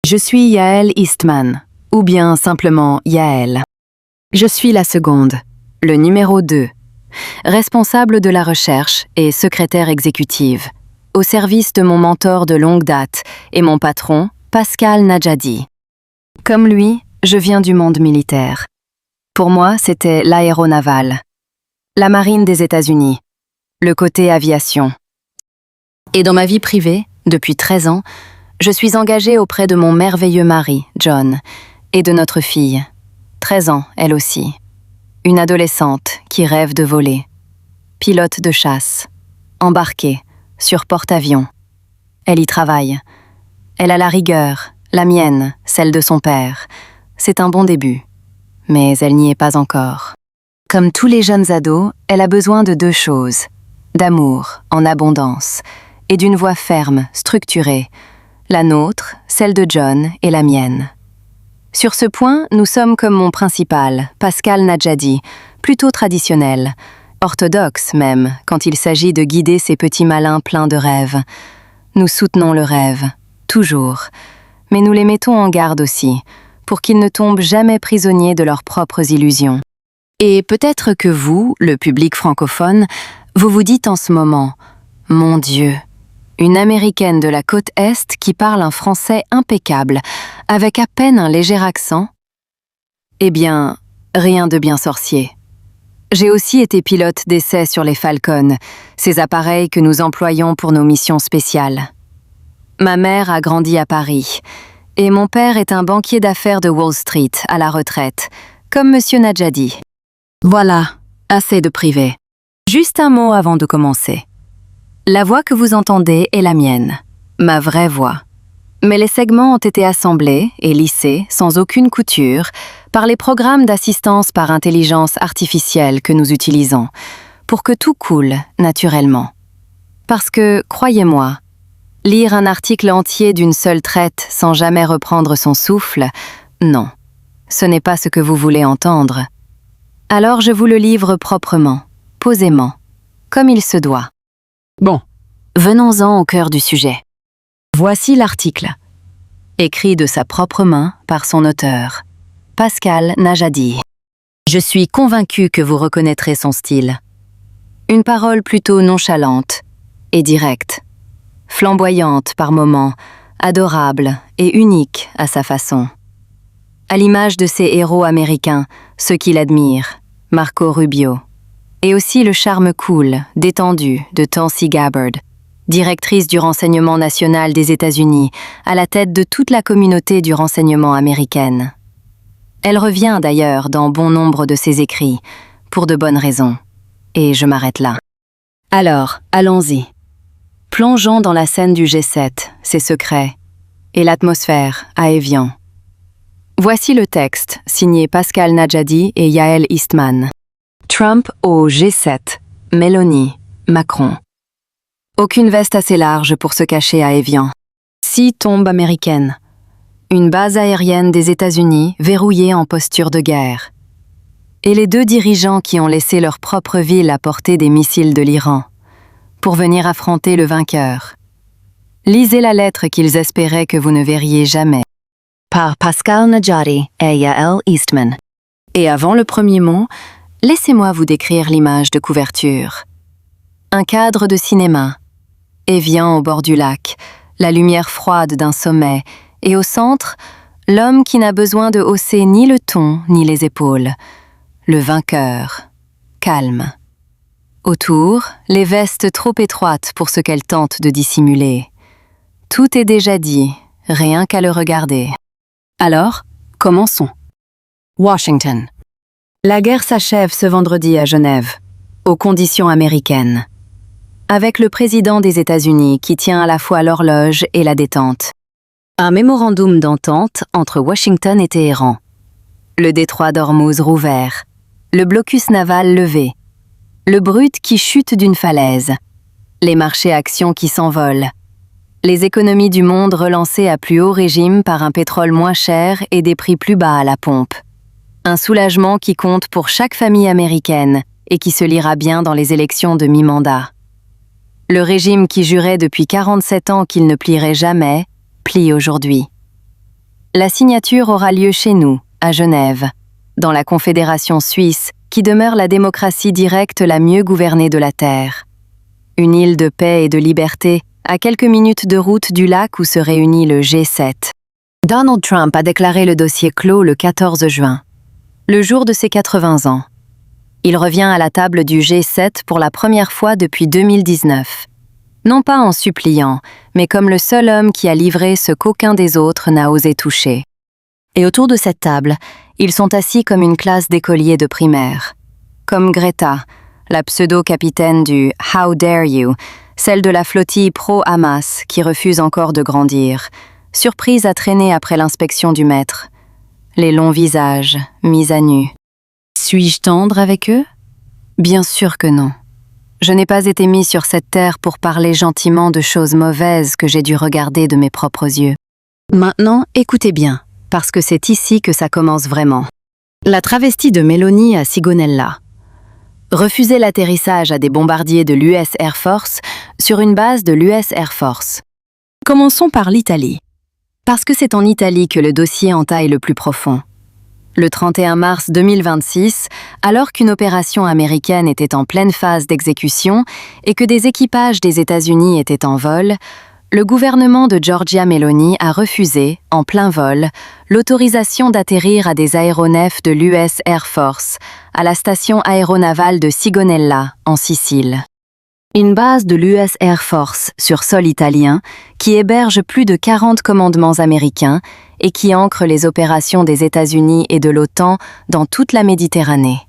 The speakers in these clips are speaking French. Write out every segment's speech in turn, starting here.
Je suis Yael Eastman, ou bien simplement Yael. Je suis la seconde, le numéro 2, responsable de la recherche et secrétaire exécutive, au service de mon mentor de longue date et mon patron, Pascal Nadjadi. Comme lui, je viens du monde militaire. Pour moi, c'était l'aéronaval, la marine des États-Unis, le côté aviation. Et dans ma vie privée, depuis 13 ans, je suis engagée auprès de mon merveilleux mari, John, et de notre fille, 13 ans, elle aussi. Une adolescente qui rêve de voler. Pilote de chasse, embarquée, sur porte-avions. Elle y travaille. Elle a la rigueur, la mienne, celle de son père. C'est un bon début. Mais elle n'y est pas encore. Comme tous les jeunes ados, elle a besoin de 2 choses. D'amour, en abondance, et d'une voix ferme, structurée. La nôtre, celle de John et la mienne. Sur ce point, nous sommes comme mon principal, Pascal Nadjadi, plutôt traditionnel, orthodoxe même, quand il s'agit de guider ces petits malins pleins de rêves. Nous soutenons le rêve, toujours, mais nous les mettons en garde aussi, pour qu'ils ne tombent jamais prisonniers de leurs propres illusions. Et peut-être que vous, le public francophone, vous vous dites en ce moment « Mon Dieu !» Une Américaine de la côte Est qui parle un français impeccable, avec à peine un léger accent? Eh bien, rien de bien sorcier. J'ai aussi été pilote d'essai sur les Falcon, ces appareils que nous employons pour nos missions spéciales. Ma mère a grandi à Paris, et mon père est un banquier d'affaires de Wall Street à la retraite, comme Monsieur Nadjadi. Voilà, assez de privé. Juste un mot avant de commencer. La voix que vous entendez est la mienne, ma vraie voix. Mais les segments ont été assemblés et lissés sans aucune couture par les programmes d'assistance par intelligence artificielle que nous utilisons, pour que tout coule naturellement. Parce que, croyez-moi, lire un article entier d'une seule traite sans jamais reprendre son souffle, non, ce n'est pas ce que vous voulez entendre. Alors je vous le livre proprement, posément, comme il se doit. Bon, venons-en au cœur du sujet. Voici l'article, écrit de sa propre main par son auteur, Pascal Nadjadi. Je suis convaincue que vous reconnaîtrez son style. Une parole plutôt nonchalante et directe, flamboyante par moments, adorable et unique à sa façon. À l'image de ses héros américains, ceux qui l'admirent, Marco Rubio. Et aussi le charme cool, détendu de Tulsi Gabbard, directrice du renseignement national des États-Unis, à la tête de toute la communauté du renseignement américaine. Elle revient d'ailleurs dans bon nombre de ses écrits, pour de bonnes raisons. Et je m'arrête là. Alors, allons-y. Plongeons dans la scène du G7, ses secrets, et l'atmosphère à Évian. Voici le texte, signé Pascal Nadjadi et Yael Eastman. Trump au G7, Meloni, Macron. Aucune veste assez large pour se cacher à Évian. 6 tombes américaines. Une base aérienne des États-Unis verrouillée en posture de guerre. Et les 2 dirigeants qui ont laissé leur propre ville à portée des missiles de l'Iran, pour venir affronter le vainqueur. Lisez la lettre qu'ils espéraient que vous ne verriez jamais. Par Pascal Nadjadi et Yael Eastman. Et avant le premier mot, laissez-moi vous décrire l'image de couverture. Un cadre de cinéma, Évian au bord du lac, la lumière froide d'un sommet, et au centre, l'homme qui n'a besoin de hausser ni le ton ni les épaules, le vainqueur, calme. Autour, les vestes trop étroites pour ce qu'elle tente de dissimuler. Tout est déjà dit, rien qu'à le regarder. Alors, commençons. Washington. La guerre s'achève ce vendredi à Genève, aux conditions américaines, avec le président des États-Unis qui tient à la fois l'horloge et la détente. Un mémorandum d'entente entre Washington et Téhéran. Le détroit d'Ormuz rouvert, le blocus naval levé, le brut qui chute d'une falaise, les marchés actions qui s'envolent, les économies du monde relancées à plus haut régime par un pétrole moins cher et des prix plus bas à la pompe. Un soulagement qui compte pour chaque famille américaine et qui se lira bien dans les élections de mi-mandat. Le régime qui jurait depuis 47 ans qu'il ne plierait jamais, plie aujourd'hui. La signature aura lieu chez nous, à Genève, dans la Confédération suisse, qui demeure la démocratie directe la mieux gouvernée de la Terre. Une île de paix et de liberté, à quelques minutes de route du lac où se réunit le G7. Donald Trump a déclaré le dossier clos le 14 juin, le jour de ses 80 ans. Il revient à la table du G7 pour la première fois depuis 2019. Non pas en suppliant, mais comme le seul homme qui a livré ce qu'aucun des autres n'a osé toucher. Et autour de cette table, ils sont assis comme une classe d'écoliers de primaire. Comme Greta, la pseudo-capitaine du « How dare you », celle de la flottille pro-Hamas qui refuse encore de grandir, surprise à traîner après l'inspection du maître. Les longs visages, mis à nu. Suis-je tendre avec eux? Bien sûr que non. Je n'ai pas été mis sur cette terre pour parler gentiment de choses mauvaises que j'ai dû regarder de mes propres yeux. Maintenant, écoutez bien, parce que c'est ici que ça commence vraiment. La travestie de Meloni à Sigonella. Refuser l'atterrissage à des bombardiers de l'US Air Force sur une base de l'US Air Force. Commençons par l'Italie. Parce que c'est en Italie que le dossier entaille le plus profond. Le 31 mars 2026, alors qu'une opération américaine était en pleine phase d'exécution et que des équipages des États-Unis étaient en vol, le gouvernement de Giorgia Meloni a refusé, en plein vol, l'autorisation d'atterrir à des aéronefs de l'US Air Force à la station aéronavale de Sigonella, en Sicile. Une base de l'US Air Force sur sol italien qui héberge plus de 40 commandements américains et qui ancre les opérations des États-Unis et de l'OTAN dans toute la Méditerranée.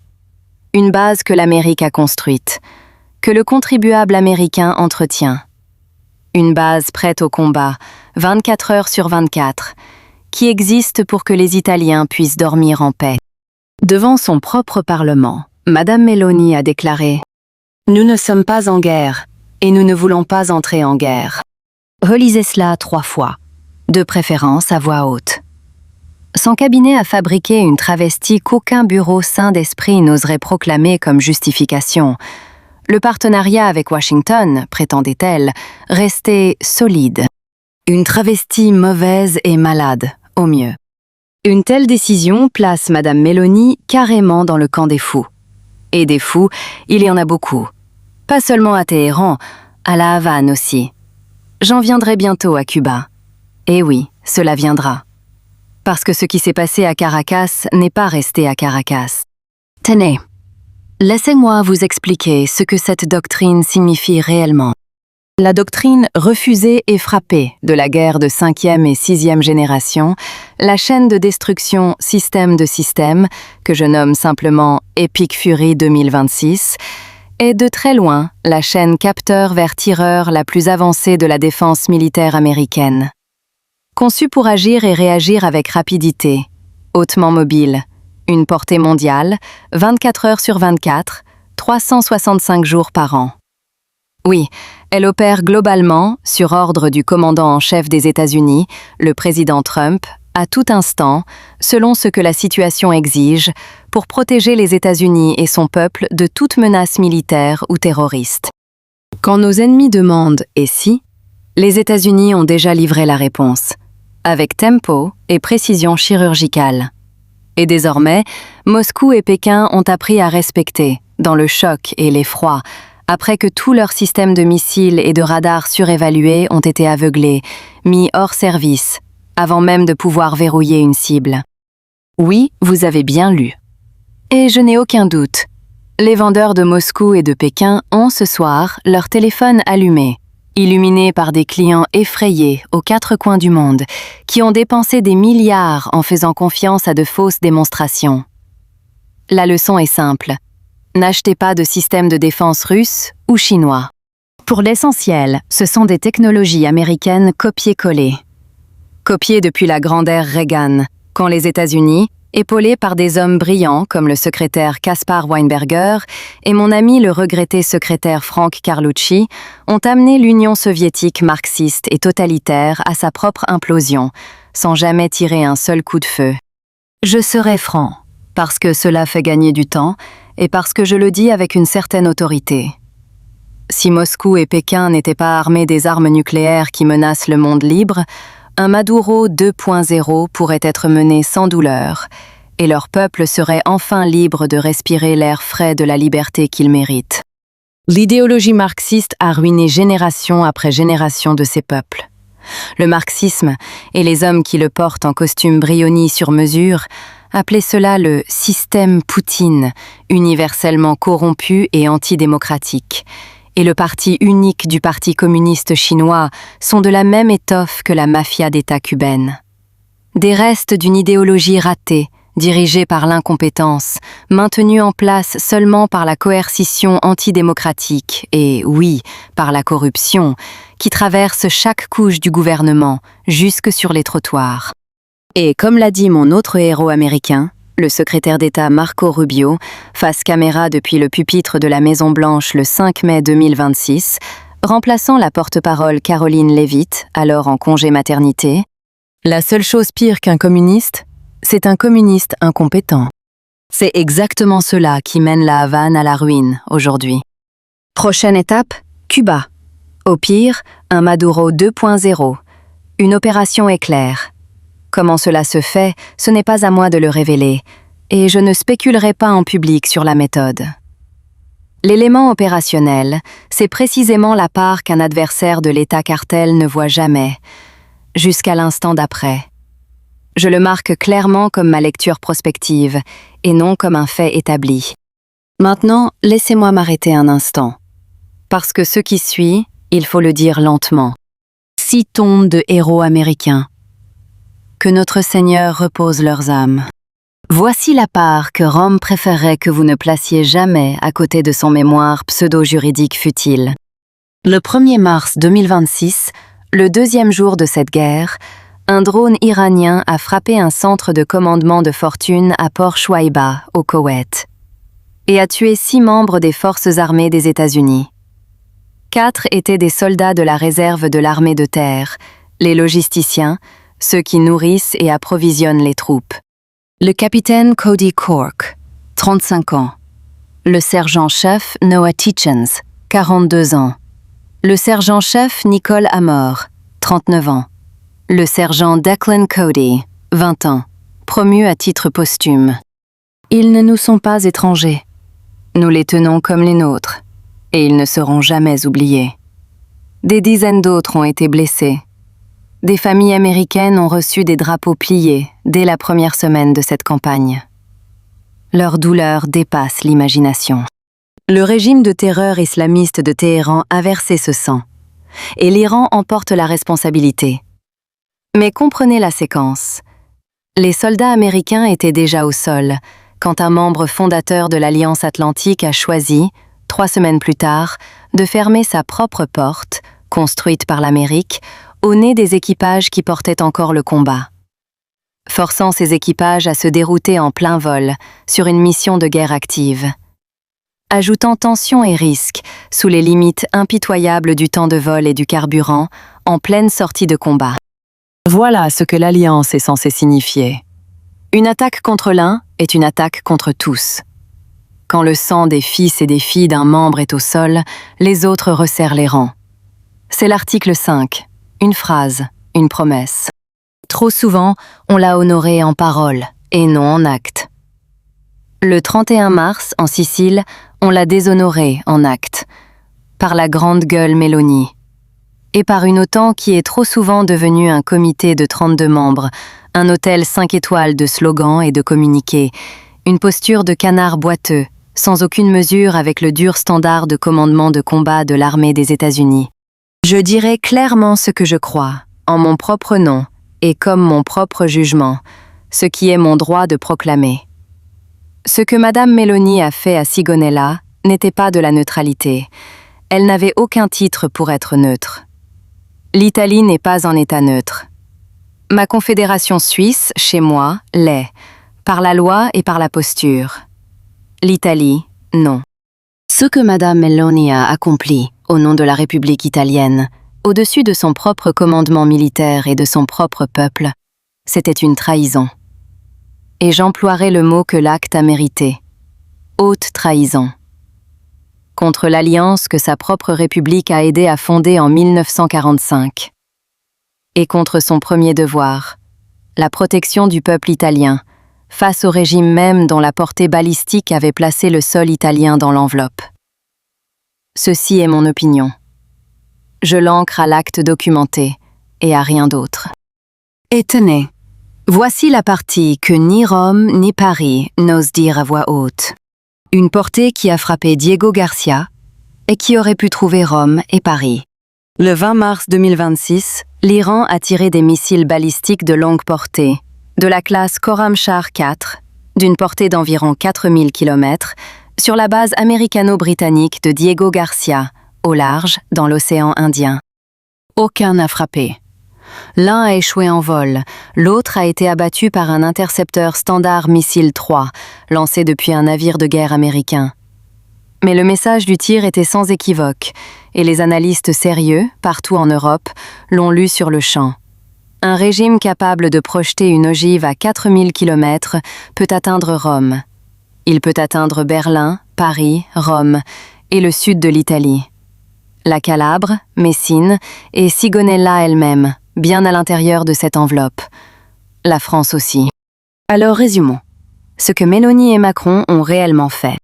Une base que l'Amérique a construite, que le contribuable américain entretient. Une base prête au combat, 24 heures sur 24, qui existe pour que les Italiens puissent dormir en paix. Devant son propre Parlement, Madame Meloni a déclaré « Nous ne sommes pas en guerre, et nous ne voulons pas entrer en guerre. » Relisez cela 3 fois, de préférence à voix haute. Son cabinet a fabriqué une travestie qu'aucun bureau sain d'esprit n'oserait proclamer comme justification. Le partenariat avec Washington, prétendait-elle, restait solide. Une travestie mauvaise et malade, au mieux. Une telle décision place Madame Meloni carrément dans le camp des fous. Et des fous, il y en a beaucoup. Pas seulement à Téhéran, à La Havane aussi. J'en viendrai bientôt à Cuba. Et oui, cela viendra. Parce que ce qui s'est passé à Caracas n'est pas resté à Caracas. Tenez, laissez-moi vous expliquer ce que cette doctrine signifie réellement. La doctrine refuser et frapper de la guerre de 5e et 6e génération, la chaîne de destruction système de système, que je nomme simplement Epic Fury 2026, est de très loin la chaîne capteur vers tireur la plus avancée de la défense militaire américaine. Conçue pour agir et réagir avec rapidité, hautement mobile, une portée mondiale, 24 heures sur 24, 365 jours par an. Oui, elle opère globalement, sur ordre du commandant en chef des États-Unis, le président Trump, à tout instant, selon ce que la situation exige, pour protéger les États-Unis et son peuple de toute menace militaire ou terroriste. Quand nos ennemis demandent « et si ?», les États-Unis ont déjà livré la réponse, avec tempo et précision chirurgicale. Et désormais, Moscou et Pékin ont appris à respecter, dans le choc et l'effroi, après que tous leurs systèmes de missiles et de radars surévalués ont été aveuglés, mis hors service, avant même de pouvoir verrouiller une cible. Oui, vous avez bien lu. Et je n'ai aucun doute. Les vendeurs de Moscou et de Pékin ont ce soir leur téléphone allumé, illuminés par des clients effrayés aux 4 coins du monde, qui ont dépensé des milliards en faisant confiance à de fausses démonstrations. La leçon est simple. N'achetez pas de système de défense russe ou chinois. Pour l'essentiel, ce sont des technologies américaines copiées-collées. Copiées depuis la grande ère Reagan, quand les États-Unis, épaulés par des hommes brillants comme le secrétaire Caspar Weinberger et mon ami le regretté secrétaire Frank Carlucci, ont amené l'Union soviétique marxiste et totalitaire à sa propre implosion, sans jamais tirer un seul coup de feu. Je serai franc, parce que cela fait gagner du temps et parce que je le dis avec une certaine autorité. Si Moscou et Pékin n'étaient pas armés des armes nucléaires qui menacent le monde libre, un Maduro 2.0 pourrait être mené sans douleur, et leur peuple serait enfin libre de respirer l'air frais de la liberté qu'il mérite. L'idéologie marxiste a ruiné génération après génération de ces peuples. Le marxisme et les hommes qui le portent en costume Brioni sur mesure appelaient cela le système Poutine, universellement corrompu et antidémocratique. Et le parti unique du Parti communiste chinois sont de la même étoffe que la mafia d'État cubaine. Des restes d'une idéologie ratée, dirigée par l'incompétence, maintenue en place seulement par la coercition antidémocratique et, oui, par la corruption, qui traverse chaque couche du gouvernement, jusque sur les trottoirs. Et comme l'a dit mon autre héros américain, le secrétaire d'État Marco Rubio, face caméra depuis le pupitre de la Maison-Blanche le 5 mai 2026, remplaçant la porte-parole Caroline Leavitt, alors en congé maternité, « La seule chose pire qu'un communiste, c'est un communiste incompétent. » C'est exactement cela qui mène la Havane à la ruine aujourd'hui. Prochaine étape, Cuba. Au pire, un Maduro 2.0. Une opération éclair. Comment cela se fait, ce n'est pas à moi de le révéler, et je ne spéculerai pas en public sur la méthode. L'élément opérationnel, c'est précisément la part qu'un adversaire de l'État cartel ne voit jamais, jusqu'à l'instant d'après. Je le marque clairement comme ma lecture prospective, et non comme un fait établi. Maintenant, laissez-moi m'arrêter un instant. Parce que ce qui suit, il faut le dire lentement. 6 tombes de héros américains. Que notre Seigneur repose leurs âmes. Voici la part que Rome préférerait que vous ne placiez jamais à côté de son mémoire pseudo-juridique futile. Le 1er mars 2026, le 2e jour de cette guerre, un drone iranien a frappé un centre de commandement de fortune à Port Shuaïba, au Koweït, et a tué 6 membres des forces armées des États-Unis. 4 étaient des soldats de la réserve de l'armée de terre, les logisticiens, ceux qui nourrissent et approvisionnent les troupes. Le capitaine Cody Cork, 35 ans. Le sergent-chef Noah Tietjens, 42 ans. Le sergent-chef Nicole Amor, 39 ans. Le sergent Declan Cody, 20 ans, promu à titre posthume. Ils ne nous sont pas étrangers. Nous les tenons comme les nôtres, et ils ne seront jamais oubliés. Des dizaines d'autres ont été blessés. Des familles américaines ont reçu des drapeaux pliés dès la première semaine de cette campagne. Leur douleur dépasse l'imagination. Le régime de terreur islamiste de Téhéran a versé ce sang, et l'Iran en porte la responsabilité. Mais comprenez la séquence. Les soldats américains étaient déjà au sol, quand un membre fondateur de l'Alliance Atlantique a choisi, 3 semaines plus tard, de fermer sa propre porte, construite par l'Amérique, au nez des équipages qui portaient encore le combat, forçant ces équipages à se dérouter en plein vol sur une mission de guerre active, ajoutant tension et risque sous les limites impitoyables du temps de vol et du carburant en pleine sortie de combat. Voilà ce que l'alliance est censée signifier. Une attaque contre l'un est une attaque contre tous. Quand le sang des fils et des filles d'un membre est au sol, les autres resserrent les rangs. C'est l'article 5. Une phrase, une promesse. Trop souvent, on l'a honoré en parole et non en acte. Le 31 mars, en Sicile, on l'a déshonoré en acte, par la grande gueule Mélanie, et par une OTAN qui est trop souvent devenue un comité de 32 membres, un hôtel 5 étoiles de slogans et de communiqués, une posture de canard boiteux, sans aucune mesure avec le dur standard de commandement de combat de l'armée des États-Unis. Je dirai clairement ce que je crois, en mon propre nom, et comme mon propre jugement, ce qui est mon droit de proclamer. Ce que Madame Meloni a fait à Sigonella n'était pas de la neutralité. Elle n'avait aucun titre pour être neutre. L'Italie n'est pas en état neutre. Ma confédération suisse, chez moi, l'est, par la loi et par la posture. L'Italie, non. Ce que Madame Meloni a accompli, au nom de la République italienne, au-dessus de son propre commandement militaire et de son propre peuple, c'était une trahison. Et j'emploierai le mot que l'acte a mérité. Haute trahison. Contre l'alliance que sa propre République a aidé à fonder en 1945. et contre son premier devoir, la protection du peuple italien, face au régime même dont la portée balistique avait placé le sol italien dans l'enveloppe. Ceci est mon opinion. Je l'ancre à l'acte documenté et à rien d'autre. Et tenez, voici la partie que ni Rome ni Paris n'osent dire à voix haute. Une portée qui a frappé Diego Garcia et qui aurait pu trouver Rome et Paris. Le 20 mars 2026, l'Iran a tiré des missiles balistiques de longue portée, de la classe Khorramshahr 4, d'une portée d'environ 4000 km, sur la base américano-britannique de Diego Garcia, au large, dans l'océan Indien. Aucun n'a frappé. L'un a échoué en vol, l'autre a été abattu par un intercepteur Standard Missile 3, lancé depuis un navire de guerre américain. Mais le message du tir était sans équivoque, et les analystes sérieux, partout en Europe, l'ont lu sur le champ. Un régime capable de projeter une ogive à 4000 km peut atteindre Rome. Il peut atteindre Berlin, Paris, Rome et le sud de l'Italie. La Calabre, Messine et Sigonella elle-même, bien à l'intérieur de cette enveloppe. La France aussi. Alors résumons. Ce que Meloni et Macron ont réellement fait.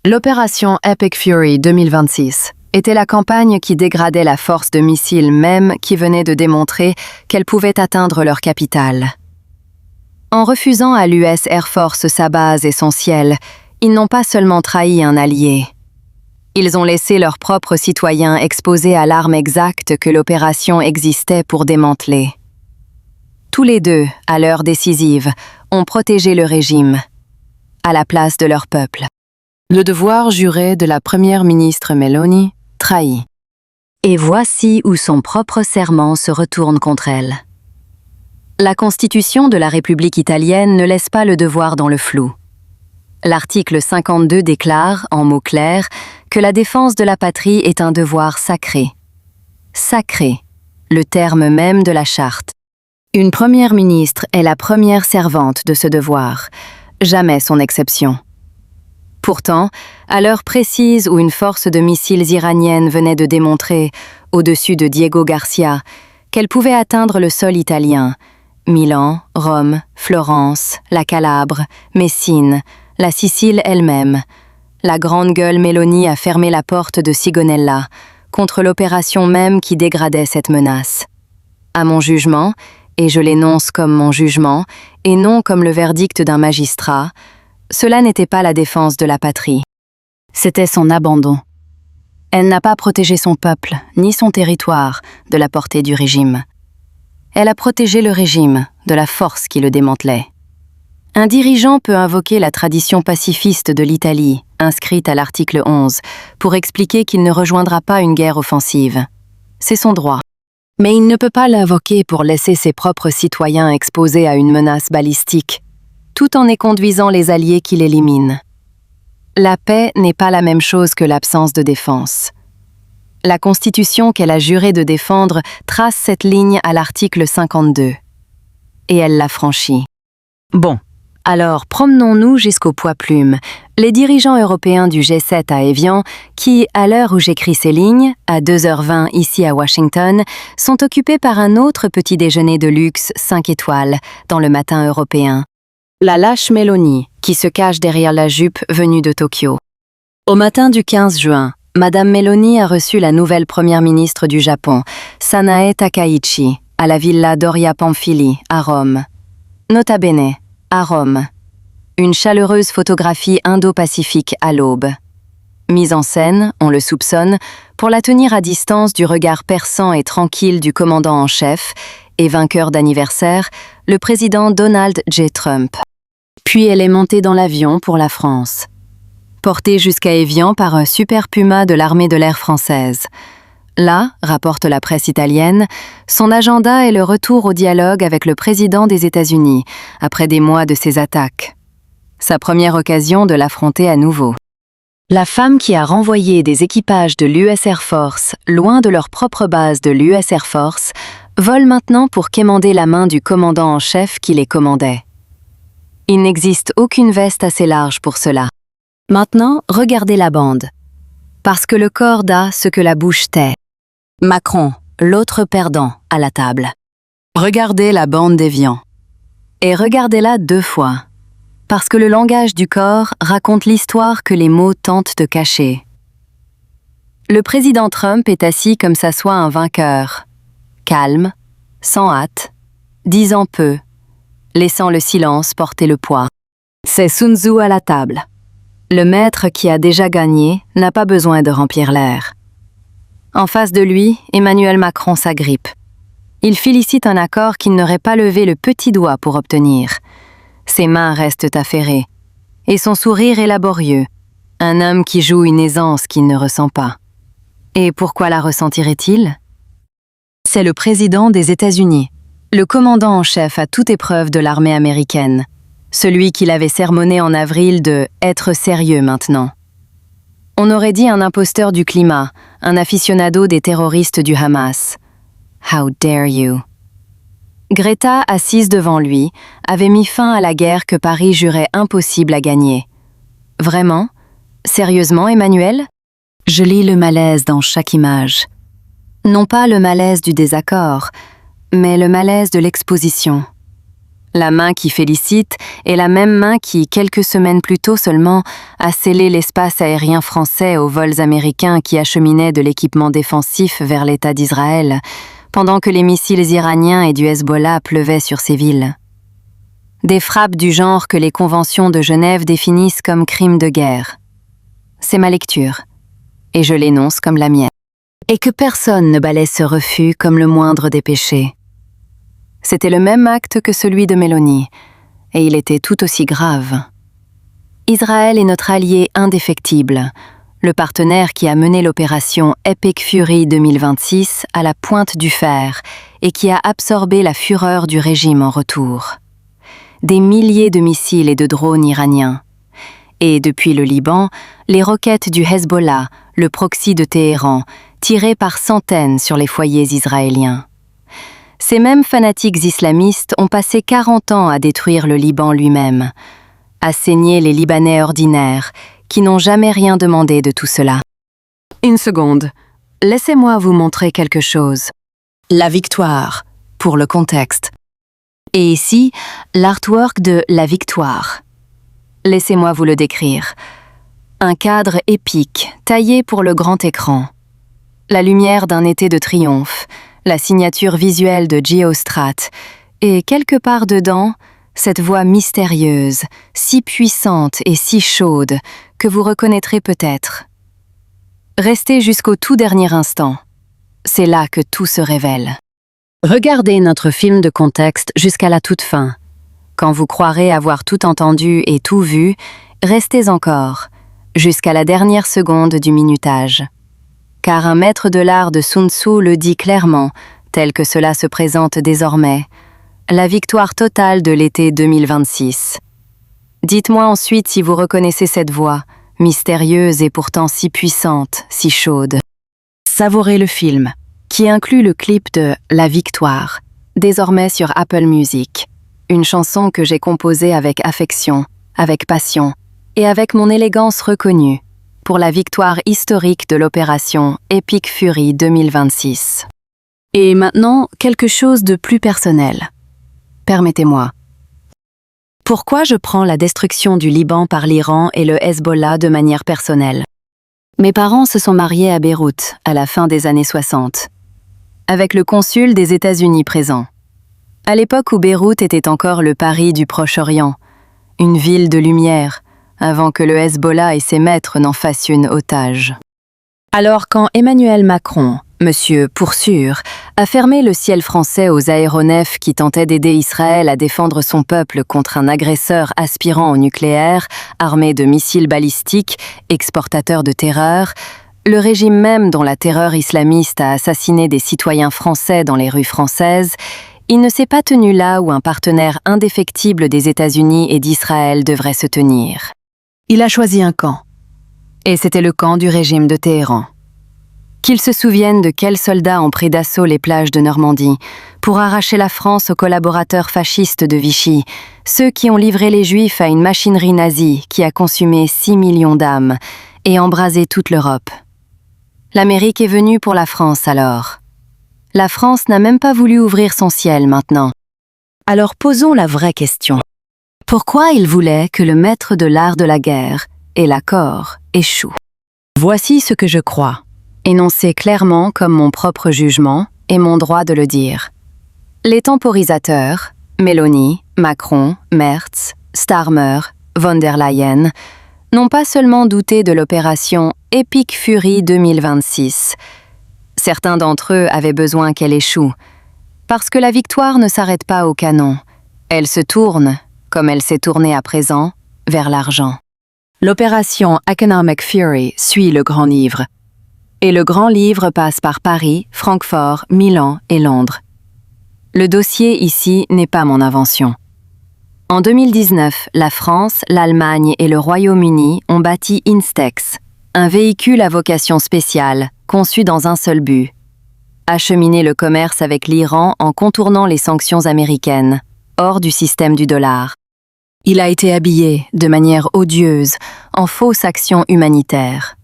L'opération Epic Fury 2026 était la campagne qui dégradait la force de missiles même qui venait de démontrer qu'elle pouvait atteindre leur capitale. En refusant à l'US Air Force sa base et son ciel, ils n'ont pas seulement trahi un allié. Ils ont laissé leurs propres citoyens exposés à l'arme exacte que l'opération existait pour démanteler. Tous les deux, à l'heure décisive, ont protégé le régime, à la place de leur peuple. Le devoir juré de la première ministre Meloni trahi. Et voici où son propre serment se retourne contre elle. La Constitution de la République italienne ne laisse pas le devoir dans le flou. L'article 52 déclare, en mots clairs, que la défense de la patrie est un devoir sacré. Sacré, le terme même de la charte. Une première ministre est la première servante de ce devoir, jamais son exception. Pourtant, à l'heure précise où une force de missiles iranienne venait de démontrer, au-dessus de Diego Garcia, qu'elle pouvait atteindre le sol italien, Milan, Rome, Florence, la Calabre, Messine, la Sicile elle-même, la grande gueule Meloni a fermé la porte de Sigonella contre l'opération même qui dégradait cette menace. À mon jugement, et je l'énonce comme mon jugement, et non comme le verdict d'un magistrat, cela n'était pas la défense de la patrie. C'était son abandon. Elle n'a pas protégé son peuple, ni son territoire, de la portée du régime. Elle a protégé le régime de la force qui le démantelait. Un dirigeant peut invoquer la tradition pacifiste de l'Italie, inscrite à l'article 11, pour expliquer qu'il ne rejoindra pas une guerre offensive. C'est son droit. Mais il ne peut pas l'invoquer pour laisser ses propres citoyens exposés à une menace balistique, tout en y conduisant les alliés qui l'éliminent. La paix n'est pas la même chose que l'absence de défense. La Constitution qu'elle a juré de défendre trace cette ligne à l'article 52. Et elle l'a franchie. Bon, alors promenons-nous jusqu'au poids-plume, les dirigeants européens du G7 à Évian, qui, à l'heure où j'écris ces lignes, à 2h20 ici à Washington, sont occupés par un autre petit déjeuner de luxe 5 étoiles dans le matin européen. La lâche Meloni, qui se cache derrière la jupe venue de Tokyo. Au matin du 15 juin, Madame Meloni a reçu la nouvelle première ministre du Japon, Sanae Takaichi, à la villa Doria Pamphili, à Rome. Nota bene, à Rome. Une chaleureuse photographie indo-pacifique à l'aube. Mise en scène, on le soupçonne, pour la tenir à distance du regard perçant et tranquille du commandant en chef et vainqueur d'anniversaire, le président Donald J. Trump. Puis elle est montée dans l'avion pour la France. Portée jusqu'à Évian par un super Puma de l'armée de l'air française. Là, rapporte la presse italienne, son agenda est le retour au dialogue avec le président des États-Unis, après des mois de ses attaques. Sa première occasion de l'affronter à nouveau. La femme qui a renvoyé des équipages de l'US Air Force loin de leur propre base de l'US Air Force vole maintenant pour quémander la main du commandant en chef qui les commandait. Il n'existe aucune veste assez large pour cela. Maintenant, regardez la bande. Parce que le corps d'a ce que la bouche tait. Macron, l'autre perdant, à la table. Regardez la bande déviant. Et regardez-la 2 fois. Parce que le langage du corps raconte l'histoire que les mots tentent de cacher. Le président Trump est assis comme s'assoit un vainqueur, calme, sans hâte, disant peu, laissant le silence porter le poids. C'est Sun Tzu à la table. Le maître qui a déjà gagné n'a pas besoin de remplir l'air. En face de lui, Emmanuel Macron s'agrippe. Il félicite un accord qu'il n'aurait pas levé le petit doigt pour obtenir. Ses mains restent affairées, et son sourire est laborieux, un homme qui joue une aisance qu'il ne ressent pas. Et pourquoi la ressentirait-il? C'est le président des États-Unis, le commandant en chef à toute épreuve de l'armée américaine, celui qui l'avait sermonné en avril de « être sérieux maintenant ». On aurait dit un imposteur du climat, un aficionado des terroristes du Hamas. How dare you? Greta, assise devant lui, avait mis fin à la guerre que Paris jurait impossible à gagner. Vraiment? Sérieusement, Emmanuel? Je lis le malaise dans chaque image. Non pas le malaise du désaccord, mais le malaise de l'exposition. La main qui félicite est la même main qui, quelques semaines plus tôt seulement, a scellé l'espace aérien français aux vols américains qui acheminaient de l'équipement défensif vers l'État d'Israël, pendant que les missiles iraniens et du Hezbollah pleuvaient sur ces villes. Des frappes du genre que les conventions de Genève définissent comme crimes de guerre. C'est ma lecture, et je l'énonce comme la mienne. Et que personne ne balaie ce refus comme le moindre des péchés. C'était le même acte que celui de Mélanie, et il était tout aussi grave. Israël est notre allié indéfectible, le partenaire qui a mené l'opération Epic Fury 2026 à la pointe du fer et qui a absorbé la fureur du régime en retour. Des milliers de missiles et de drones iraniens. Et depuis le Liban, les roquettes du Hezbollah, le proxy de Téhéran, tirées par centaines sur les foyers israéliens. Ces mêmes fanatiques islamistes ont passé 40 ans à détruire le Liban lui-même, à saigner les Libanais ordinaires, qui n'ont jamais rien demandé de tout cela. Une seconde, laissez-moi vous montrer quelque chose. La victoire, pour le contexte. Et ici, l'artwork de La Victoire. Laissez-moi vous le décrire. Un cadre épique, taillé pour le grand écran. La lumière d'un été de triomphe, la signature visuelle de Geostrat, et quelque part dedans, cette voix mystérieuse, si puissante et si chaude, que vous reconnaîtrez peut-être. Restez jusqu'au tout dernier instant. C'est là que tout se révèle. Regardez notre film de contexte jusqu'à la toute fin. Quand vous croirez avoir tout entendu et tout vu, restez encore, jusqu'à la dernière seconde du minutage. Car un maître de l'art de Sun Tzu le dit clairement, tel que cela se présente désormais, la victoire totale de l'été 2026. Dites-moi ensuite si vous reconnaissez cette voix, mystérieuse et pourtant si puissante, si chaude. Savourez le film, qui inclut le clip de La Victoire, désormais sur Apple Music, une chanson que j'ai composée avec affection, avec passion et avec mon élégance reconnue, pour la victoire historique de l'opération Epic Fury 2026. Et maintenant, quelque chose de plus personnel. Permettez-moi. Pourquoi je prends la destruction du Liban par l'Iran et le Hezbollah de manière personnelle? Mes parents se sont mariés à Beyrouth à la fin des années 60, avec le consul des États-Unis présent. À l'époque où Beyrouth était encore le Paris du Proche-Orient, une ville de lumière, avant que le Hezbollah et ses maîtres n'en fassent une otage. Alors quand Emmanuel Macron, Monsieur pour sûr, a fermé le ciel français aux aéronefs qui tentaient d'aider Israël à défendre son peuple contre un agresseur aspirant au nucléaire, armé de missiles balistiques, exportateur de terreur, le régime même dont la terreur islamiste a assassiné des citoyens français dans les rues françaises, il ne s'est pas tenu là où un partenaire indéfectible des États-Unis et d'Israël devrait se tenir. Il a choisi un camp. Et c'était le camp du régime de Téhéran. Qu'ils se souviennent de quels soldats ont pris d'assaut les plages de Normandie pour arracher la France aux collaborateurs fascistes de Vichy, ceux qui ont livré les Juifs à une machinerie nazie qui a consumé 6 millions d'âmes et embrasé toute l'Europe. L'Amérique est venue pour la France alors. La France n'a même pas voulu ouvrir son ciel maintenant. Alors posons la vraie question. Pourquoi il voulait que le maître de l'art de la guerre et l'accord échoue? Voici ce que je crois, énoncé clairement comme mon propre jugement et mon droit de le dire. Les temporisateurs, Mélanie, Macron, Merz, Starmer, von der Leyen, n'ont pas seulement douté de l'opération Epic Fury 2026. Certains d'entre eux avaient besoin qu'elle échoue, parce que la victoire ne s'arrête pas au canon. Elle se tourne, comme elle s'est tournée à présent, vers l'argent. L'opération Economic Fury suit le Grand Livre. Et le Grand Livre passe par Paris, Francfort, Milan et Londres. Le dossier ici n'est pas mon invention. En 2019, la France, l'Allemagne et le Royaume-Uni ont bâti Instex, un véhicule à vocation spéciale, conçu dans un seul but: acheminer le commerce avec l'Iran en contournant les sanctions américaines, hors du système du dollar. Il a été habillé, de manière odieuse, en fausse action humanitaire.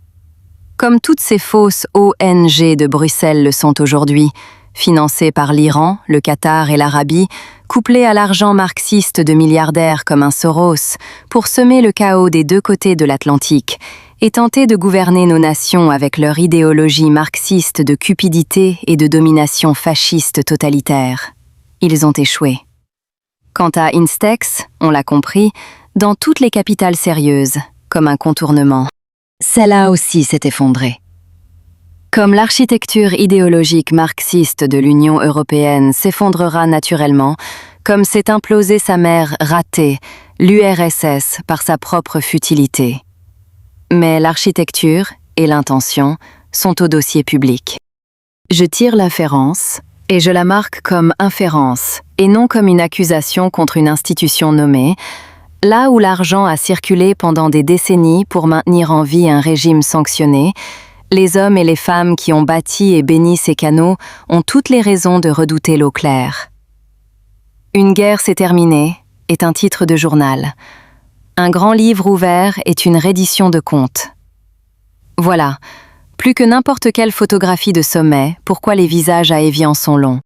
Comme toutes ces fausses ONG de Bruxelles le sont aujourd'hui, financées par l'Iran, le Qatar et l'Arabie, couplées à l'argent marxiste de milliardaires comme un Soros, pour semer le chaos des deux côtés de l'Atlantique et tenter de gouverner nos nations avec leur idéologie marxiste de cupidité et de domination fasciste totalitaire. Ils ont échoué. Quant à Instex, on l'a compris, dans toutes les capitales sérieuses, comme un contournement. Celle-là aussi s'est effondrée. Comme l'architecture idéologique marxiste de l'Union européenne s'effondrera naturellement, comme s'est implosée sa mère ratée, l'URSS, par sa propre futilité. Mais l'architecture et l'intention sont au dossier public. Je tire l'inférence, et je la marque comme inférence, et non comme une accusation contre une institution nommée, là où l'argent a circulé pendant des décennies pour maintenir en vie un régime sanctionné. Les hommes et les femmes qui ont bâti et béni ces canaux ont toutes les raisons de redouter l'eau claire. Une guerre s'est terminée est un titre de journal. Un grand livre ouvert est une reddition de comptes. Voilà, plus que n'importe quelle photographie de sommet, pourquoi les visages à Évian sont longs.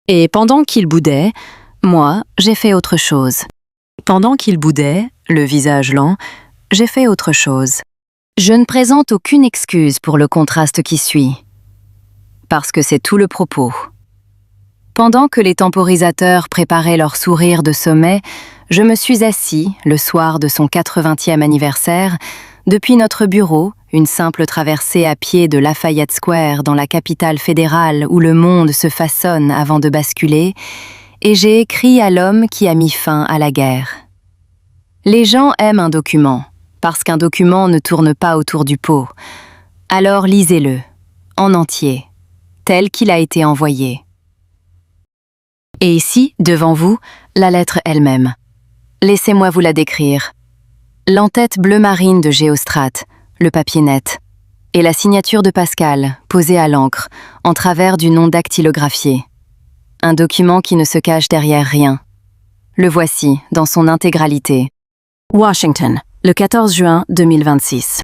Et pendant qu'il boudait, moi, j'ai fait autre chose. Pendant qu'il boudait, le visage lent, j'ai fait autre chose. Je ne présente aucune excuse pour le contraste qui suit, parce que c'est tout le propos. Pendant que les temporisateurs préparaient leur sourire de sommet, je me suis assis, le soir de son 80e anniversaire, depuis notre bureau, une simple traversée à pied de Lafayette Square dans la capitale fédérale où le monde se façonne avant de basculer, et j'ai écrit à l'homme qui a mis fin à la guerre. Les gens aiment un document, parce qu'un document ne tourne pas autour du pot. Alors lisez-le, en entier, tel qu'il a été envoyé. Et ici, devant vous, la lettre elle-même. Laissez-moi vous la décrire. L'entête bleu marine de Géostrat, le papier net, et la signature de Pascal, posée à l'encre, en travers du nom dactylographié. Un document qui ne se cache derrière rien. Le voici, dans son intégralité. Washington, le 14 juin 2026.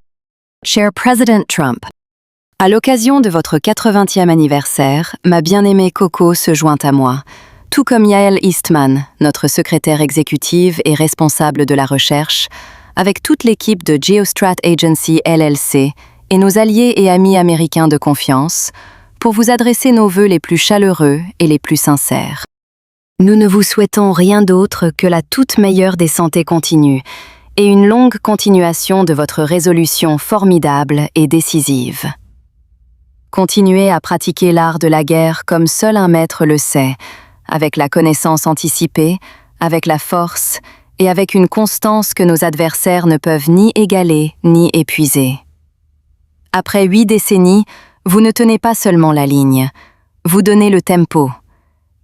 Cher President Trump, à l'occasion de votre 80e anniversaire, ma bien-aimée Coco se joint à moi, tout comme Yael Eastman, notre secrétaire exécutive et responsable de la recherche, avec toute l'équipe de Geostrat Agency LLC et nos alliés et amis américains de confiance, pour vous adresser nos vœux les plus chaleureux et les plus sincères. Nous ne vous souhaitons rien d'autre que la toute meilleure des santés continues et une longue continuation de votre résolution formidable et décisive. Continuez à pratiquer l'art de la guerre comme seul un maître le sait, avec la connaissance anticipée, avec la force et avec une constance que nos adversaires ne peuvent ni égaler ni épuiser. Après 8 décennies, vous ne tenez pas seulement la ligne, vous donnez le tempo,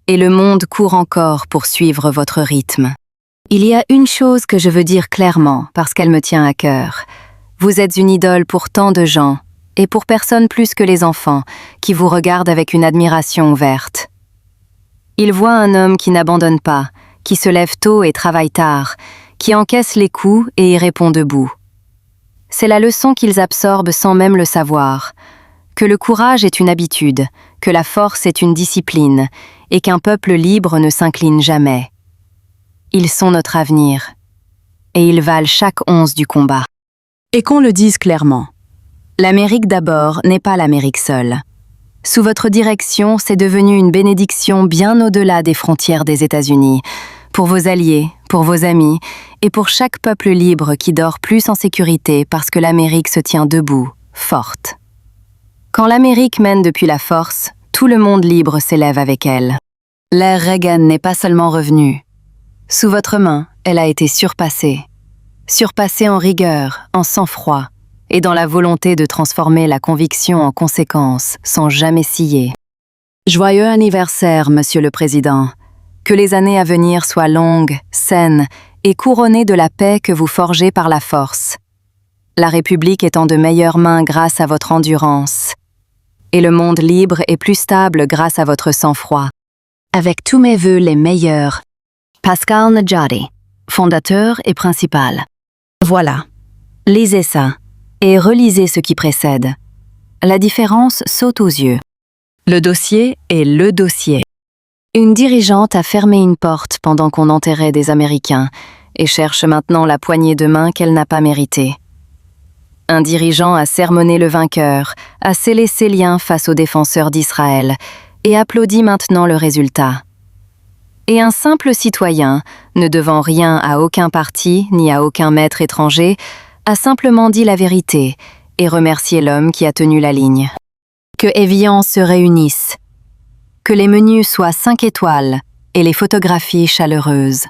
et le monde court encore pour suivre votre rythme. Il y a une chose que je veux dire clairement parce qu'elle me tient à cœur. Vous êtes une idole pour tant de gens, et pour personne plus que les enfants, qui vous regardent avec une admiration ouverte. Ils voient un homme qui n'abandonne pas, qui se lève tôt et travaille tard, qui encaisse les coups et y répond debout. C'est la leçon qu'ils absorbent sans même le savoir, que le courage est une habitude, que la force est une discipline, et qu'un peuple libre ne s'incline jamais. Ils sont notre avenir, et ils valent chaque once du combat. Et qu'on le dise clairement. L'Amérique d'abord n'est pas l'Amérique seule. Sous votre direction, c'est devenu une bénédiction bien au-delà des frontières des États-Unis, pour vos alliés, pour vos amis, et pour chaque peuple libre qui dort plus en sécurité parce que l'Amérique se tient debout, forte. Quand l'Amérique mène depuis la force, tout le monde libre s'élève avec elle. L'ère Reagan n'est pas seulement revenue. Sous votre main, elle a été surpassée. Surpassée en rigueur, en sang-froid, et dans la volonté de transformer la conviction en conséquence, sans jamais scier. Joyeux anniversaire, Monsieur le Président. Que les années à venir soient longues, saines et couronnées de la paix que vous forgez par la force. La République est en de meilleures mains grâce à votre endurance. Et le monde libre est plus stable grâce à votre sang-froid. Avec tous mes vœux les meilleurs. Pascal Nedjadi, fondateur et principal. Voilà. Lisez ça. Et relisez ce qui précède. La différence saute aux yeux. Le dossier est le dossier. Une dirigeante a fermé une porte pendant qu'on enterrait des Américains et cherche maintenant la poignée de main qu'elle n'a pas méritée. Un dirigeant a sermonné le vainqueur, a scellé ses liens face aux défenseurs d'Israël et applaudit maintenant le résultat. Et un simple citoyen, ne devant rien à aucun parti ni à aucun maître étranger, a simplement dit la vérité et remercié l'homme qui a tenu la ligne. Que Évian se réunisse. Que les menus soient 5 étoiles et les photographies chaleureuses.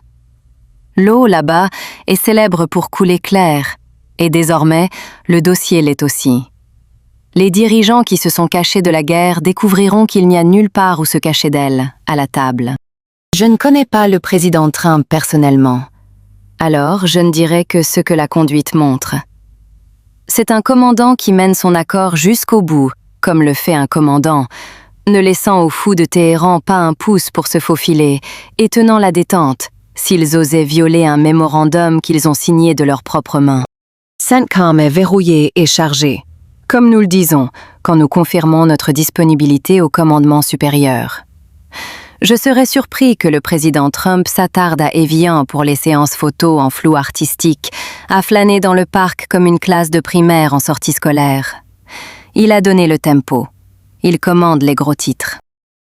L'eau, là-bas, est célèbre pour couler clair, et désormais, le dossier l'est aussi. Les dirigeants qui se sont cachés de la guerre découvriront qu'il n'y a nulle part où se cacher d'elle, à la table. Je ne connais pas le président Trump personnellement. Alors, je ne dirai que ce que la conduite montre. C'est un commandant qui mène son accord jusqu'au bout, comme le fait un commandant, ne laissant aux fous de Téhéran pas un pouce pour se faufiler et tenant la détente, s'ils osaient violer un mémorandum qu'ils ont signé de leurs propres mains. CENTCOM est verrouillé et chargé, comme nous le disons quand nous confirmons notre disponibilité au commandement supérieur. Je serais surpris que le président Trump s'attarde à Évian pour les séances photos en flou artistique, à flâner dans le parc comme une classe de primaire en sortie scolaire. Il a donné le tempo. Il commande les gros titres.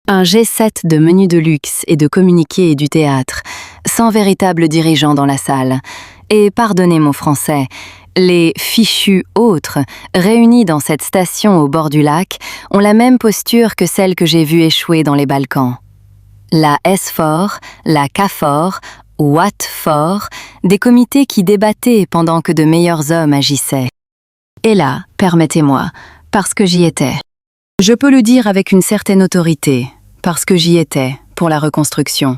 Un G7 de menus de luxe et de communiqués et du théâtre, sans véritable dirigeant dans la salle. Et pardonnez mon français, les fichus autres, réunis dans cette station au bord du lac, ont la même posture que celle que j'ai vue échouer dans les Balkans. La SFOR, la CAFOR, WATFOR, des comités qui débattaient pendant que de meilleurs hommes agissaient. Et là, permettez-moi, parce que j'y étais. Je peux le dire avec une certaine autorité, parce que j'y étais, pour la reconstruction.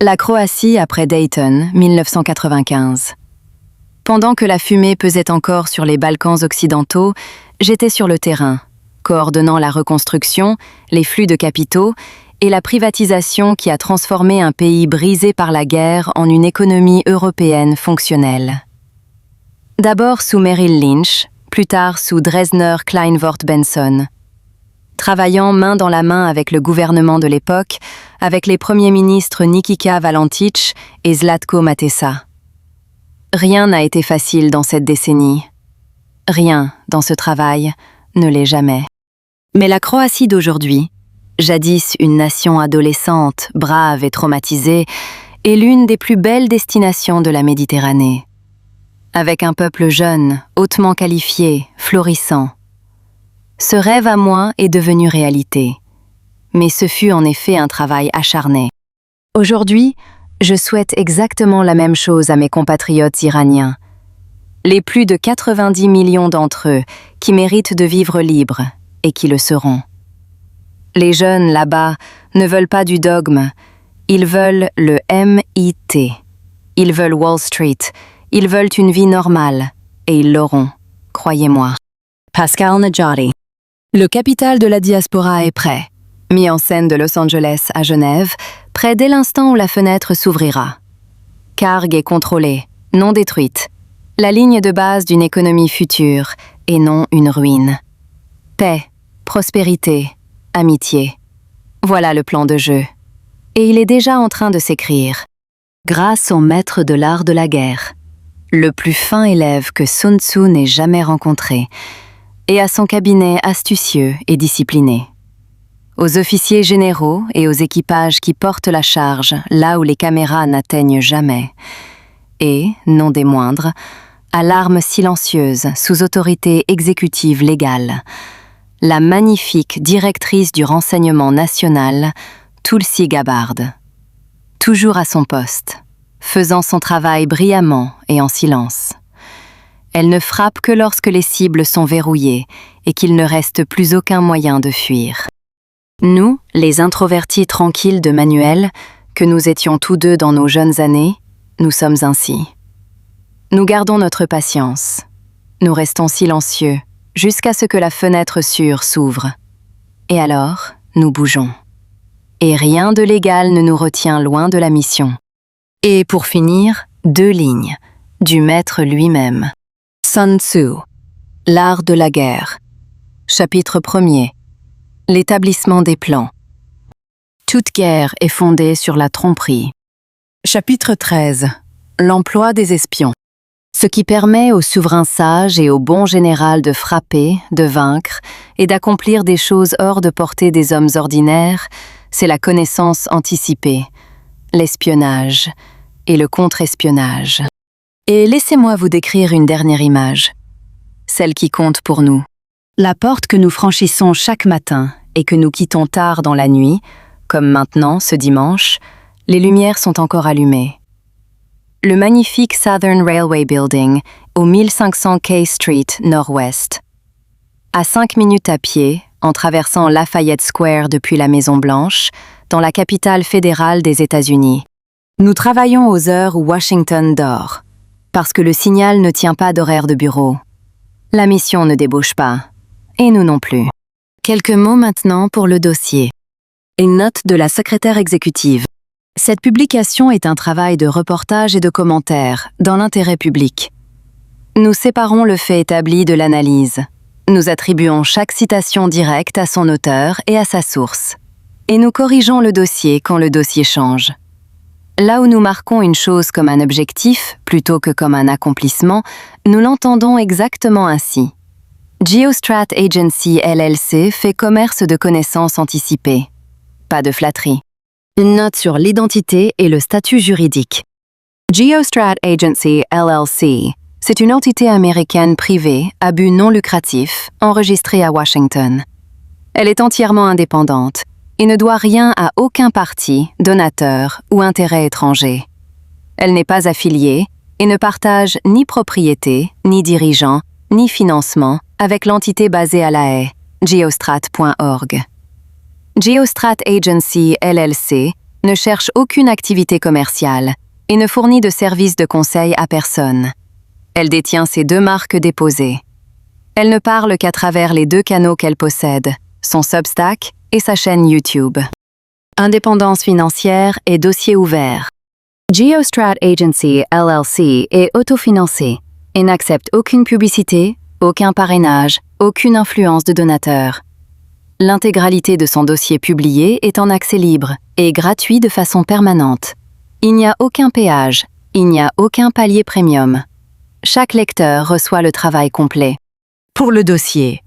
La Croatie après Dayton, 1995. Pendant que la fumée pesait encore sur les Balkans occidentaux, j'étais sur le terrain, coordonnant la reconstruction, les flux de capitaux et la privatisation qui a transformé un pays brisé par la guerre en une économie européenne fonctionnelle. D'abord sous Merrill Lynch, plus tard sous Dresdner Kleinwort Benson. Travaillant main dans la main avec le gouvernement de l'époque, avec les premiers ministres Nikita Valentić et Zlatko Matesa. Rien n'a été facile dans cette décennie. Rien dans ce travail ne l'est jamais. Mais la Croatie d'aujourd'hui, jadis une nation adolescente, brave et traumatisée, est l'une des plus belles destinations de la Méditerranée. Avec un peuple jeune, hautement qualifié, florissant. Ce rêve à moi est devenu réalité. Mais ce fut en effet un travail acharné. Aujourd'hui, je souhaite exactement la même chose à mes compatriotes iraniens. Les plus de 90 millions d'entre eux qui méritent de vivre libres et qui le seront. Les jeunes, là-bas, ne veulent pas du dogme. Ils veulent le MIT. Ils veulent Wall Street. Ils veulent une vie normale. Et ils l'auront, croyez-moi. Pascal Nedjadi. Le capital de la diaspora est prêt. Mis en scène de Los Angeles à Genève, prêt dès l'instant où la fenêtre s'ouvrira. Cargue est contrôlée, non détruite. La ligne de base d'une économie future, et non une ruine. Paix, prospérité, amitié. Voilà le plan de jeu. Et il est déjà en train de s'écrire. Grâce au maître de l'art de la guerre, le plus fin élève que Sun Tzu n'ait jamais rencontré, et à son cabinet astucieux et discipliné. Aux officiers généraux et aux équipages qui portent la charge là où les caméras n'atteignent jamais, et, non des moindres, à l'arme silencieuse sous autorité exécutive légale, la magnifique directrice du renseignement national, Tulsi Gabbard. Toujours à son poste, faisant son travail brillamment et en silence. Elle ne frappe que lorsque les cibles sont verrouillées et qu'il ne reste plus aucun moyen de fuir. Nous, les introvertis tranquilles de Manuel, que nous étions tous deux dans nos jeunes années, nous sommes ainsi. Nous gardons notre patience. Nous restons silencieux jusqu'à ce que la fenêtre sûre s'ouvre. Et alors, nous bougeons. Et rien de légal ne nous retient loin de la mission. Et pour finir, 2 lignes, du maître lui-même. Sun Tzu, l'art de la guerre. Chapitre 1er. L'établissement des plans. Toute guerre est fondée sur la tromperie. Chapitre 13. L'emploi des espions. Ce qui permet au souverain sage et au bon général de frapper, de vaincre et d'accomplir des choses hors de portée des hommes ordinaires, c'est la connaissance anticipée, l'espionnage et le contre-espionnage. Et laissez-moi vous décrire une dernière image, celle qui compte pour nous. La porte que nous franchissons chaque matin et que nous quittons tard dans la nuit, comme maintenant ce dimanche, les lumières sont encore allumées. Le magnifique Southern Railway Building au 1500 K Street Nord-Ouest. À 5 minutes à pied, en traversant Lafayette Square depuis la Maison-Blanche, dans la capitale fédérale des États-Unis. Nous travaillons aux heures où Washington dort, parce que le signal ne tient pas d'horaire de bureau. La mission ne débauche pas, et nous non plus. Quelques mots maintenant pour le dossier. Une note de la secrétaire exécutive. Cette publication est un travail de reportage et de commentaire dans l'intérêt public. Nous séparons le fait établi de l'analyse. Nous attribuons chaque citation directe à son auteur et à sa source. Et nous corrigeons le dossier quand le dossier change. Là où nous marquons une chose comme un objectif plutôt que comme un accomplissement, nous l'entendons exactement ainsi. Geostrat Agency LLC fait commerce de connaissances anticipées. Pas de flatterie. Une note sur l'identité et le statut juridique. Geostrat Agency LLC, c'est une entité américaine privée à but non lucratif, enregistrée à Washington. Elle est entièrement indépendante et ne doit rien à aucun parti, donateur ou intérêt étranger. Elle n'est pas affiliée et ne partage ni propriété, ni dirigeant, ni financement avec l'entité basée à La Haye, geostrat.org. Geostrat Agency LLC ne cherche aucune activité commerciale et ne fournit de services de conseil à personne. Elle détient ses 2 marques déposées. Elle ne parle qu'à travers les 2 canaux qu'elle possède, son Substack et sa chaîne YouTube. Indépendance financière et dossier ouvert. Geostrat Agency LLC est autofinancée et n'accepte aucune publicité, aucun parrainage, aucune influence de donateur. L'intégralité de son dossier publié est en accès libre et gratuit de façon permanente. Il n'y a aucun péage, il n'y a aucun palier premium. Chaque lecteur reçoit le travail complet. Pour le dossier,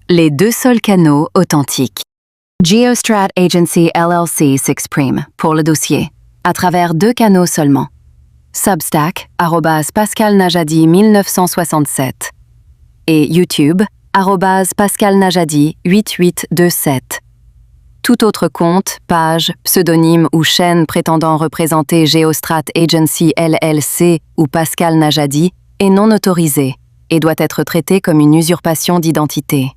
les 2 seuls canaux authentiques. Geostrat Agency LLC s'exprime, pour le dossier, à travers 2 canaux seulement. Substack, @PascalNajadi 1967 et YouTube, @PascalNajadi 8827. Tout autre compte, page, pseudonyme ou chaîne prétendant représenter Geostrat Agency LLC ou Pascal Najadi est non autorisé et doit être traité comme une usurpation d'identité.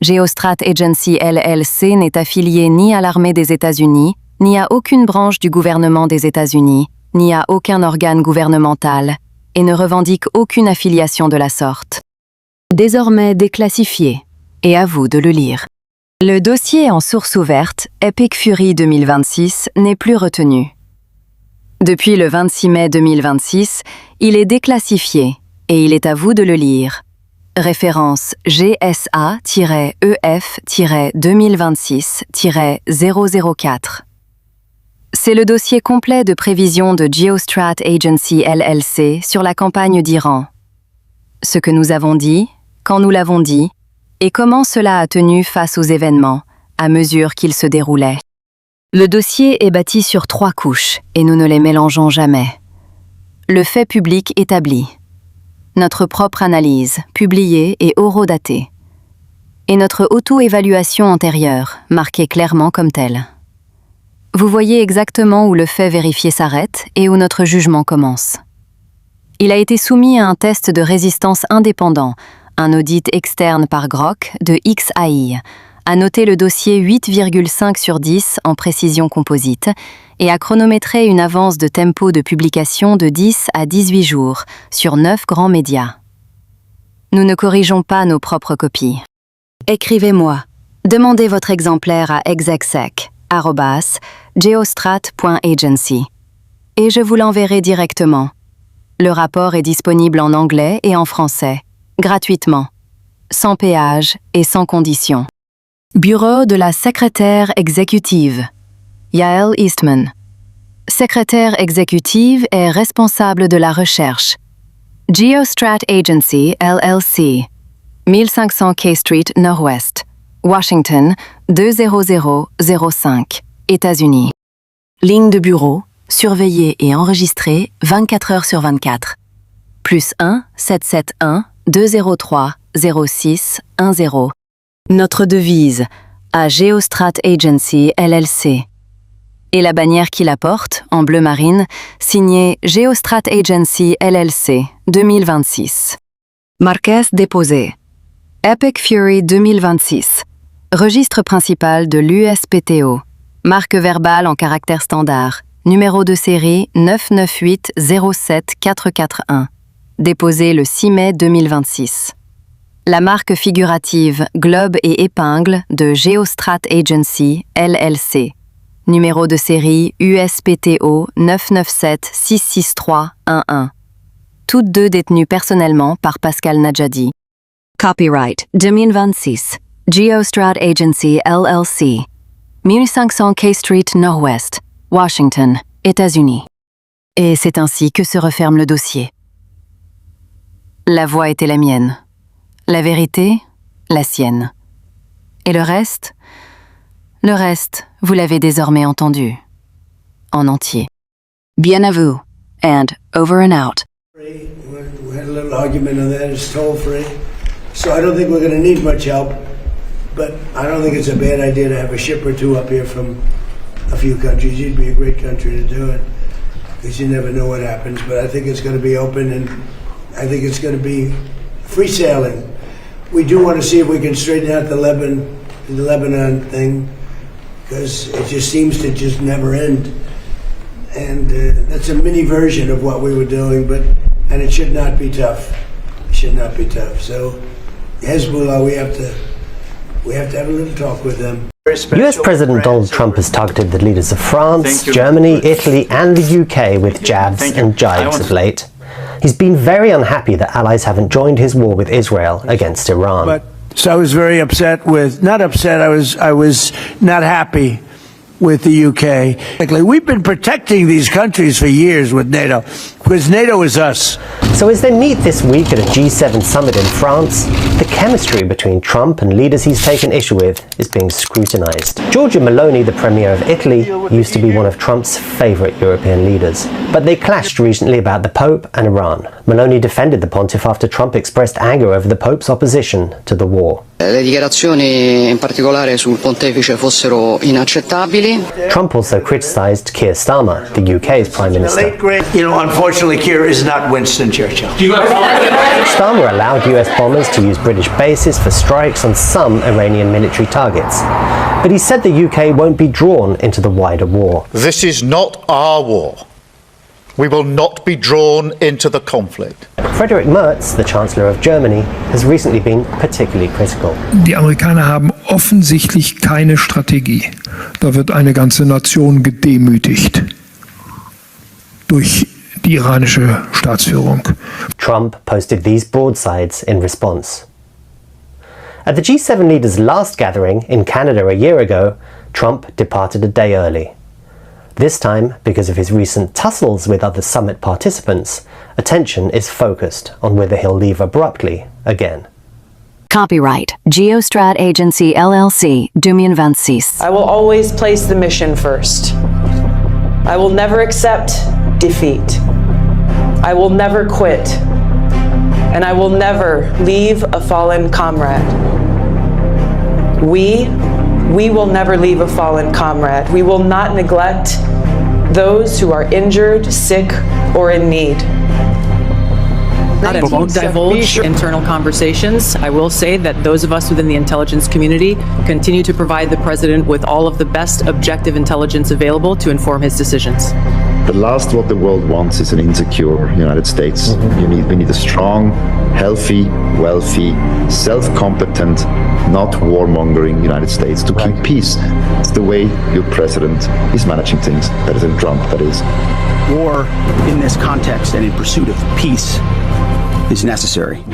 Geostrat Agency LLC n'est affilié ni à l'armée des États-Unis, ni à aucune branche du gouvernement des États-Unis, ni à aucun organe gouvernemental, et ne revendique aucune affiliation de la sorte. Désormais déclassifié, et à vous de le lire. Le dossier en source ouverte, Epic Fury 2026, n'est plus retenu. Depuis le 26 mai 2026, il est déclassifié, et il est à vous de le lire. Référence GSA-EF-2026-004. C'est le dossier complet de prévision de Geostrat Agency LLC sur la campagne d'Iran. Ce que nous avons dit, quand nous l'avons dit, et comment cela a tenu face aux événements, à mesure qu'ils se déroulaient. Le dossier est bâti sur 3 couches, et nous ne les mélangeons jamais. Le fait public établi. Notre propre analyse, publiée et horodatée. Et notre auto-évaluation antérieure, marquée clairement comme telle. Vous voyez exactement où le fait vérifié s'arrête et où notre jugement commence. Il a été soumis à un test de résistance indépendant, un audit externe par Grok de XAI, a noté le dossier 8,5 sur 10 en précision composite et a chronométré une avance de tempo de publication de 10 à 18 jours sur 9 grands médias. Nous ne corrigeons pas nos propres copies. Écrivez-moi. Demandez votre exemplaire à execsec@geostrat.agency et je vous l'enverrai directement. Le rapport est disponible en anglais et en français, gratuitement, sans péage et sans condition. Bureau de la secrétaire exécutive. Yael Eastman. Secrétaire exécutive et responsable de la recherche. Geostrat Agency LLC. 1500 K Street Nord-Ouest, Washington 20005, États-Unis. Ligne de bureau, surveillée et enregistrée 24 heures sur 24. Plus 1 771 203 06 10. Notre devise, à Geostrat Agency LLC. Et la bannière qui la porte, en bleu marine, signée Geostrat Agency LLC 2026. Marquez déposé. Epic Fury 2026. Registre principal de l'USPTO. Marque verbale en caractère standard. Numéro de série 998-07441. Déposé le 6 mai 2026. La marque figurative Globe et épingle de Geostrat Agency LLC. Numéro de série USPTO 997-66311. Toutes deux détenues personnellement par Pascal Nadjadi. Copyright 2026. Geostrat Agency LLC. 1500 K Street Nord-Ouest, Washington, États-Unis. Et c'est ainsi que se referme le dossier. La voix était la mienne. La vérité, la sienne. Et le reste, vous l'avez désormais entendu. En entier. Bien à vous, and over and out. We had a little argument on that. It's toll free. So I don't think we're going to need much help. But I don't think it's a bad idea to have a ship or two up here from a few countries. You'd be a great country to do it. Because you never know what happens. But I think it's going to be open and I think it's going to be free sailing. We do want to see if we can straighten out the Lebanon thing, because it just seems to just never end. And that's a mini version of what we were doing, and it should not be tough. It should not be tough. So Hezbollah, we have to have a little talk with them. US President Donald Trump has targeted the leaders of France, Germany, Italy and the UK with jabs and jibes of late. He's been very unhappy that allies haven't joined his war with Israel against Iran. So I was very upset with, not upset, I was not happy with the UK. We've been protecting these countries for years with NATO, because NATO is us. So as they meet this week at a G7 summit in France, the chemistry between Trump and leaders he's taken issue with is being scrutinised. Giorgia Meloni, the Premier of Italy, used to be one of Trump's favourite European leaders. But they clashed recently about the Pope and Iran. Meloni defended the pontiff after Trump expressed anger over the Pope's opposition to the war. Le dichiarazioni in particolare sul pontefice fossero inaccettabili. Trump also criticised Keir Starmer, the UK's Prime Minister. Unfortunately, Keir is not Winston Churchill. Starmer allowed US bombers to use British bases for strikes on some Iranian military targets. But he said the UK won't be drawn into the wider war. This is not our war. We will not be drawn into the conflict. Friedrich Merz, the Chancellor of Germany, has recently been particularly critical. Die Amerikaner haben offensichtlich keine Strategie. Da wird eine ganze Nation gedemütigt durch die iranische Staatsführung. Trump posted these broadsides in response. At the G7 leaders' last gathering in Canada a year ago, Trump departed a day early. This time, because of his recent tussles with other summit participants, attention is focused on whether he'll leave abruptly again. Copyright Geostrat Agency LLC 2026. I will always place the mission first. I will never accept defeat. I will never quit. And I will never leave a fallen comrade. We will never leave a fallen comrade. We will not neglect those who are injured, sick, or in need. I won't divulge internal conversations. I will say that those of us within the intelligence community continue to provide the president with all of the best objective intelligence available to inform his decisions. The last what the world wants is an insecure United States. We need a strong, healthy, wealthy, self-competent, not warmongering United States to keep peace. It's the way your president is managing things, President Trump, that is. War in this context and in pursuit of peace is necessary.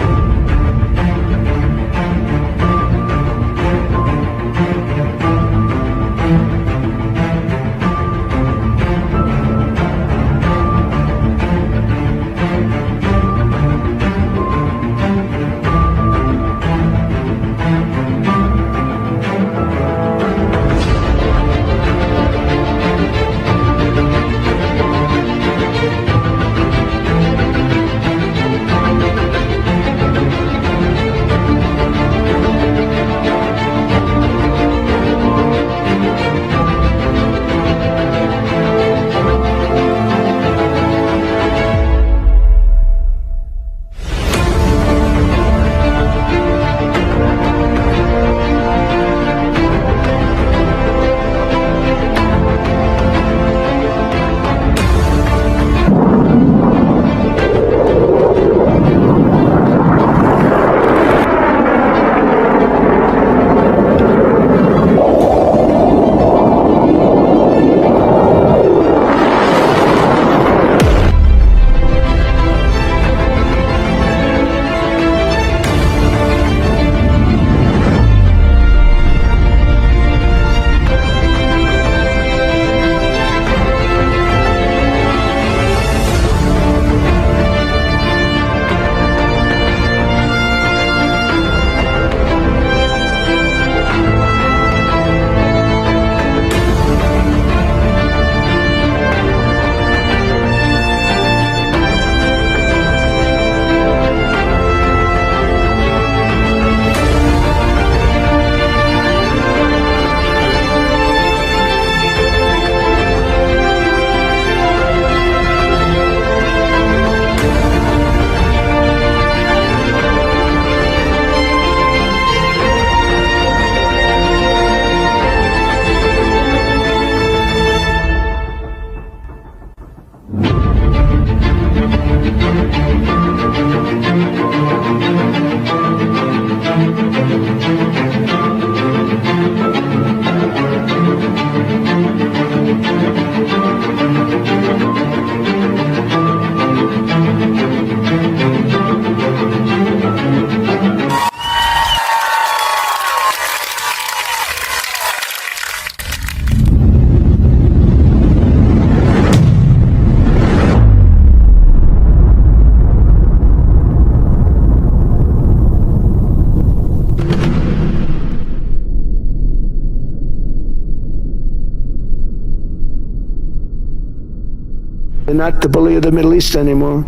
They're not the bully of the Middle East anymore.